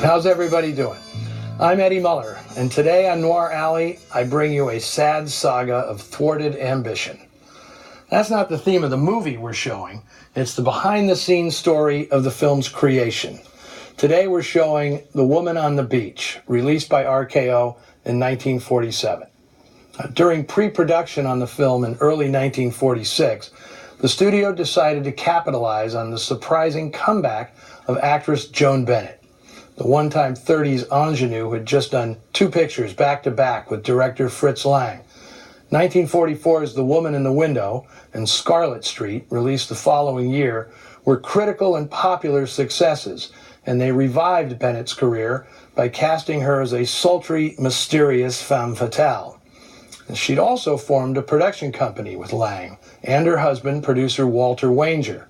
How's everybody doing? I'm Eddie Muller, and today on Noir Alley, I bring you a sad saga of thwarted ambition. That's not the theme of the movie we're showing. It's the behind-the-scenes story of the film's creation. Today we're showing The Woman on the Beach, released by RKO in 1947. During pre-production on the film in early 1946, the studio decided to capitalize on the surprising comeback of actress Joan Bennett. The one-time 30s ingenue had just done 2 pictures back-to-back with director Fritz Lang. 1944's The Woman in the Window and Scarlet Street, released the following year, were critical and popular successes, and they revived Bennett's career by casting her as a sultry, mysterious femme fatale. She'd also formed a production company with Lang and her husband, producer Walter Wanger.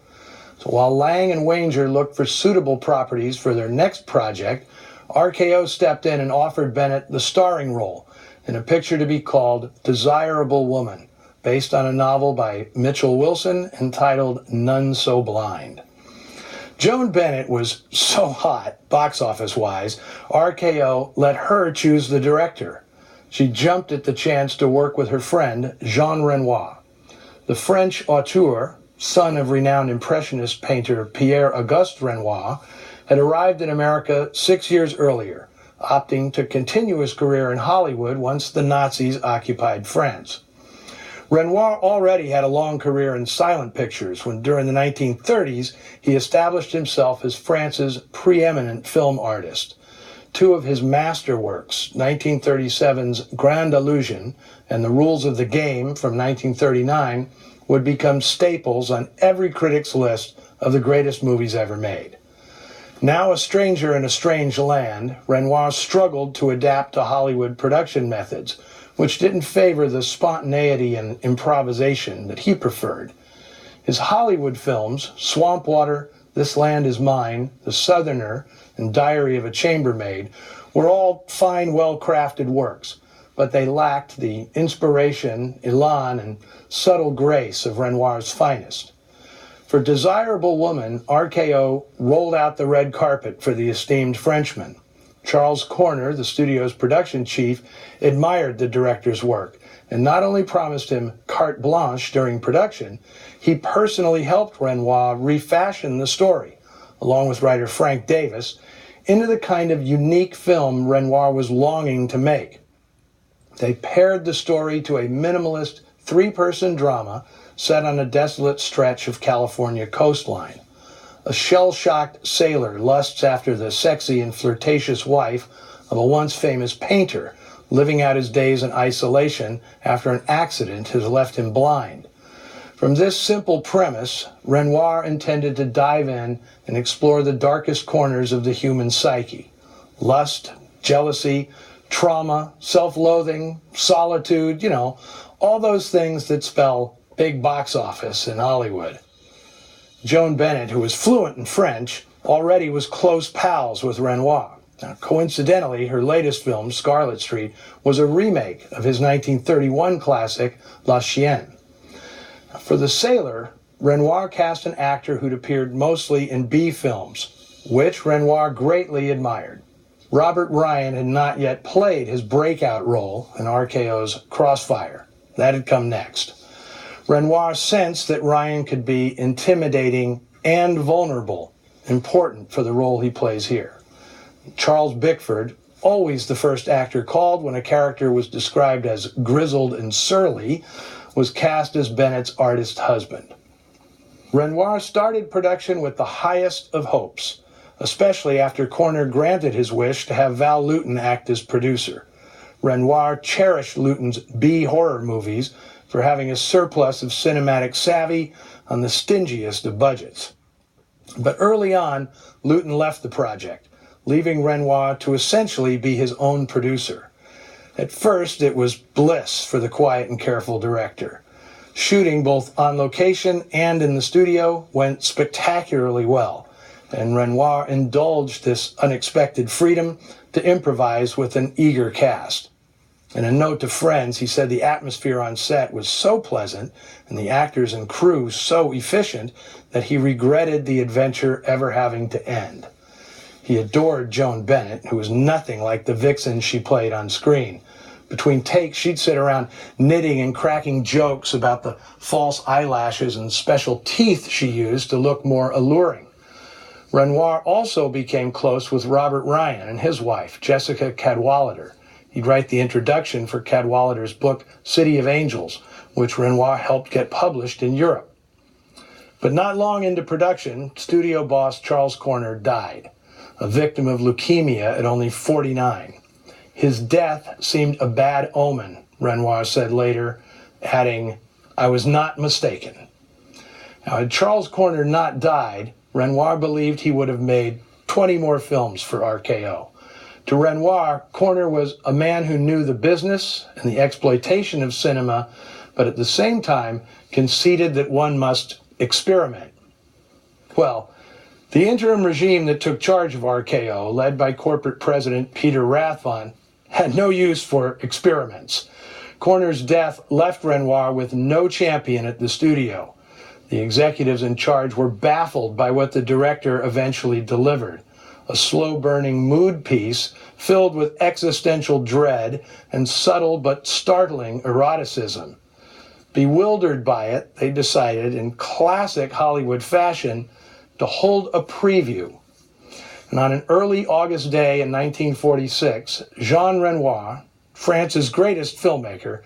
So while Lang and Wanger looked for suitable properties for their next project, RKO stepped in and offered Bennett the starring role in a picture to be called Desirable Woman, based on a novel by Mitchell Wilson entitled None So Blind. Joan Bennett was so hot, box office-wise, RKO let her choose the director. She jumped at the chance to work with her friend, Jean Renoir. The French auteur, son of renowned Impressionist painter Pierre-Auguste Renoir, had arrived in America 6 years earlier, opting to continue his career in Hollywood once the Nazis occupied France. Renoir already had a long career in silent pictures when, during the 1930s, he established himself as France's preeminent film artist. 2 of his masterworks, 1937's Grand Illusion and The Rules of the Game from 1939, would become staples on every critic's list of the greatest movies ever made. Now a stranger in a strange land, Renoir struggled to adapt to Hollywood production methods, which didn't favor the spontaneity and improvisation that he preferred. His Hollywood films, Swamp Water, This Land Is Mine, The Southerner, and Diary of a Chambermaid, were all fine, well-crafted works, but they lacked the inspiration, elan, and subtle grace of Renoir's finest. For Desirable Woman, RKO rolled out the red carpet for the esteemed Frenchman. Charles Corner, the studio's production chief, admired the director's work and not only promised him carte blanche during production, he personally helped Renoir refashion the story, along with writer Frank Davis, into the kind of unique film Renoir was longing to make. They paired the story to a minimalist 3-person drama set on a desolate stretch of California coastline. A shell-shocked sailor lusts after the sexy and flirtatious wife of a once famous painter, living out his days in isolation after an accident has left him blind. From this simple premise, Renoir intended to dive in and explore the darkest corners of the human psyche: lust, jealousy, trauma, self-loathing, solitude, all those things that spell big box office in Hollywood. Joan Bennett, who was fluent in French, already was close pals with Renoir. Now, coincidentally, her latest film, Scarlet Street, was a remake of his 1931 classic, La Chienne. For the sailor, Renoir cast an actor who'd appeared mostly in B films, which Renoir greatly admired. Robert Ryan had not yet played his breakout role in RKO's Crossfire. That had come next. Renoir sensed that Ryan could be intimidating and vulnerable, important for the role he plays here. Charles Bickford, always the first actor called when a character was described as grizzled and surly, was cast as Bennett's artist husband. Renoir started production with the highest of hopes, especially after Corner granted his wish to have Val Lewton act as producer. Renoir cherished Lewton's B horror movies for having a surplus of cinematic savvy on the stingiest of budgets. But early on, Lewton left the project, leaving Renoir to essentially be his own producer. At first, it was bliss for the quiet and careful director. Shooting both on location and in the studio went spectacularly well, and Renoir indulged this unexpected freedom to improvise with an eager cast. In a note to friends, he said the atmosphere on set was so pleasant and the actors and crew so efficient that he regretted the adventure ever having to end. He adored Joan Bennett, who was nothing like the vixen she played on screen. Between takes, she'd sit around knitting and cracking jokes about the false eyelashes and special teeth she used to look more alluring. Renoir also became close with Robert Ryan and his wife, Jessica Cadwallader. He'd write the introduction for Cadwallader's book, City of Angels, which Renoir helped get published in Europe. But not long into production, studio boss Charles Corner died, a victim of leukemia at only 49. His death seemed a bad omen, Renoir said later, adding, "I was not mistaken." Now, had Charles Corner not died, Renoir believed he would have made 20 more films for RKO. To Renoir, Corner was a man who knew the business and the exploitation of cinema, but at the same time conceded that one must experiment. Well, the interim regime that took charge of RKO, led by corporate president Peter Rathbun, had no use for experiments. Corner's death left Renoir with no champion at the studio. The executives in charge were baffled by what the director eventually delivered, a slow-burning mood piece filled with existential dread and subtle but startling eroticism. Bewildered by it, they decided, in classic Hollywood fashion, to hold a preview. And on an early August day in 1946, Jean Renoir, France's greatest filmmaker,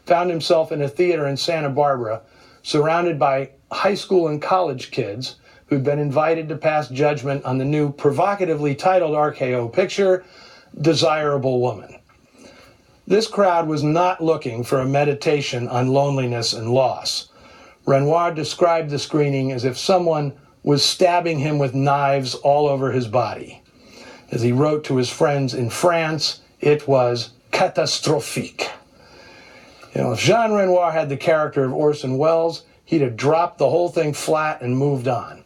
found himself in a theater in Santa Barbara, surrounded by high school and college kids who'd been invited to pass judgment on the new provocatively titled RKO picture, Desirable Woman. This crowd was not looking for a meditation on loneliness and loss. Renoir described the screening as if someone was stabbing him with knives all over his body. As he wrote to his friends in France, it was catastrophique. If Jean Renoir had the character of Orson Welles, he'd have dropped the whole thing flat and moved on.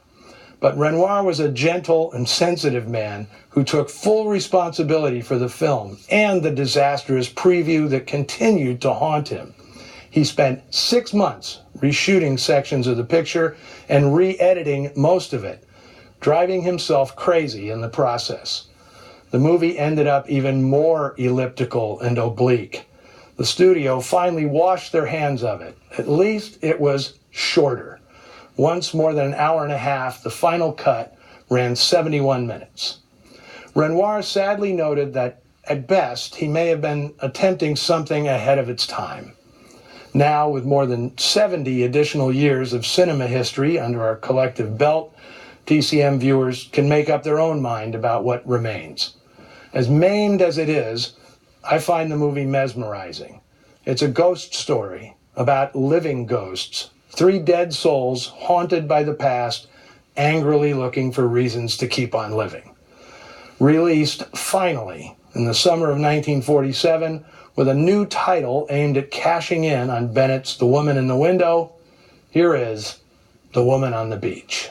But Renoir was a gentle and sensitive man who took full responsibility for the film and the disastrous preview that continued to haunt him. He spent 6 months reshooting sections of the picture and re-editing most of it, driving himself crazy in the process. The movie ended up even more elliptical and oblique. The studio finally washed their hands of it. At least it was shorter. Once more than an hour and a half, the final cut ran 71 minutes. Renoir sadly noted that, at best, he may have been attempting something ahead of its time. Now, with more than 70 additional years of cinema history under our collective belt, TCM viewers can make up their own mind about what remains. As maimed as it is, I find the movie mesmerizing. It's a ghost story about living ghosts, 3 dead souls haunted by the past, angrily looking for reasons to keep on living. Released, finally, in the summer of 1947, with a new title aimed at cashing in on Bennett's The Woman in the Window, here is The Woman on the Beach.